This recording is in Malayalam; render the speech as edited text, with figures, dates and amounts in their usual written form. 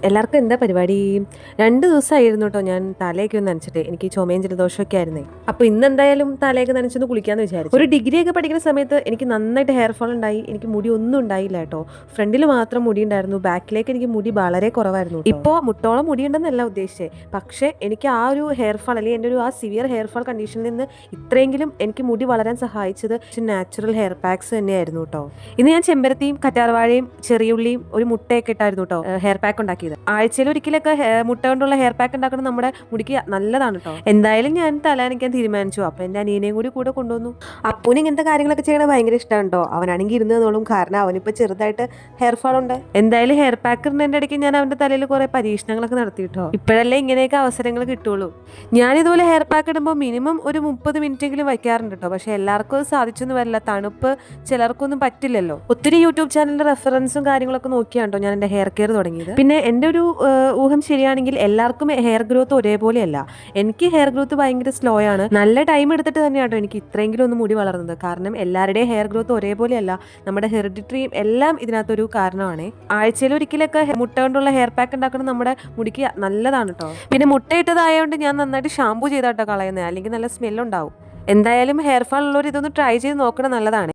എല്ലാവർക്കും എന്താ പരിപാടി? 2 ദിവസമായിരുന്നു കേട്ടോ ഞാൻ തലയൊക്കെ ഒന്ന് നനച്ചിട്ട്. എനിക്ക് ചുമയും ജലദോഷമൊക്കെ ആയിരുന്നേ. അപ്പോൾ ഇന്നെന്തായാലും തലയൊക്കെ നനച്ചൊന്ന് കുളിക്കാമെന്ന് വിചാരിച്ചു. ഒരു ഡിഗ്രിയൊക്കെ പഠിക്കുന്ന സമയത്ത് എനിക്ക് നന്നായിട്ട് ഹെയർ ഫോൾ ഉണ്ടായി. എനിക്ക് മുടി ഒന്നും ഉണ്ടായില്ല കേട്ടോ. ഫ്രണ്ടിൽ മാത്രം മുടി ഉണ്ടായിരുന്നു, ബാക്കിലേക്ക് എനിക്ക് മുടി വളരെ കുറവായിരുന്നു. ഇപ്പോൾ മുട്ടോളം മുടി ഉണ്ടെന്നല്ല ഉദ്ദേശിച്ചത്, പക്ഷേ എനിക്ക് ആ ഒരു ഹെയർ ഫോൾ അല്ലെങ്കിൽ എൻ്റെ ഒരു ആ സിവിയർ ഹെയർ ഫോൾ കണ്ടീഷനിൽ നിന്ന് ഇത്രയെങ്കിലും എനിക്ക് മുടി വളരാൻ സഹായിച്ചത് നാച്ചുറൽ ഹെയർ പാക്സ് തന്നെയായിരുന്നു കേട്ടോ. ഇന്ന് ഞാൻ ചെമ്പരത്തിയും കറ്റാർവാഴയും ചെറിയുള്ളിയും ഒരു മുട്ടയൊക്കെ ഇട്ടായിരുന്നു കേട്ടോ ഹെയർ പാക്ക് ഉണ്ടാക്കിയത്. ആഴ്ചയിൽ ഒരിക്കലൊക്കെ മുട്ട കൊണ്ടുള്ള ഹെയർ പാക്ക് ഉണ്ടാക്കുന്നത് നമ്മുടെ മുടിക്ക് നല്ലതാണ് കേട്ടോ. എന്തായാലും ഞാൻ തലനക്കാൻ തീരുമാനിച്ചു. അപ്പൊ എന്റെ അനിയനെയും കൂടെ കൊണ്ടുവന്നു. അപ്പൂന് ഇങ്ങനത്തെ കാര്യങ്ങളൊക്കെ ചെയ്യണത് ഭയങ്കര ഇഷ്ടമാണ് കേട്ടോ. അവനാണെങ്കിൽ ഇരുന്ന് തന്നോളും, കാരണം അവനിപ്പോ ചെറുതായിട്ട് ഹെയർ ഫാൾ ഉണ്ട്. എന്തായാലും ഹെയർ പാക്ക് ഇടുന്നതിന്റെ ഇടയ്ക്ക് ഞാൻ അവന്റെ തലയിൽ കുറെ പരീക്ഷണങ്ങളൊക്കെ നടത്തി കേട്ടോ. ഇപ്പോഴല്ലേ ഇങ്ങനെയൊക്കെ അവസരങ്ങൾ കിട്ടുള്ളൂ. ഞാൻ ഇതുപോലെ ഹെയർ പാക്ക് ഇടുമ്പോൾ മിനിമം ഒരു 30 മിനിറ്റെങ്കിലും വയ്ക്കാറുണ്ട് കേട്ടോ. പക്ഷെ എല്ലാവർക്കും അത് സാധിച്ചൊന്നും വരില്ല. തണുപ്പ് ചിലർക്കൊന്നും പറ്റില്ലല്ലോ. ഒത്തിരി യൂട്യൂബ് ചാനലിന്റെ റെഫറൻസും കാര്യങ്ങളൊക്കെ നോക്കിയാണ്ടോ ഞാൻ എന്റെ ഹെയർ കെയർ തുടങ്ങിയത്. പിന്നെ എൻ്റെ ഒരു ഊഹം ശരിയാണെങ്കിൽ എല്ലാവർക്കും ഹെയർ ഗ്രോത്ത് ഒരേപോലെയല്ല. എനിക്ക് ഹെയർ ഗ്രോത്ത് ഭയങ്കര സ്ലോ ആണ്. നല്ല ടൈം എടുത്തിട്ട് തന്നെയാട്ടോ എനിക്ക് ഇത്രയെങ്കിലും ഒന്ന് മുടി വളർന്നത്. കാരണം എല്ലാവരുടെയും ഹെയർ ഗ്രോത്ത് ഒരേപോലെയല്ല. നമ്മുടെ ഹെറിഡിറ്ററിയും എല്ലാം ഇതിനകത്തൊരു കാരണമാണ്. ആഴ്ചയിൽ ഒരിക്കലൊക്കെ മുട്ട കൊണ്ടുള്ള ഹെയർ പാക്ക് ഉണ്ടാക്കുന്നത് നമ്മുടെ മുടിക്ക് നല്ലതാണ് കേട്ടോ. പിന്നെ മുട്ട ഇട്ടതായതുകൊണ്ട് ഞാൻ നന്നായിട്ട് ഷാമ്പൂ ചെയ്താട്ടോ കളയുന്നത്, അല്ലെങ്കിൽ നല്ല സ്മെല്ലുണ്ടാവും. എന്തായാലും ഹെയർ ഫാൾ ഉള്ളവർ ഇതൊന്ന് ട്രൈ ചെയ്ത് നോക്കണം, നല്ലതാണ്.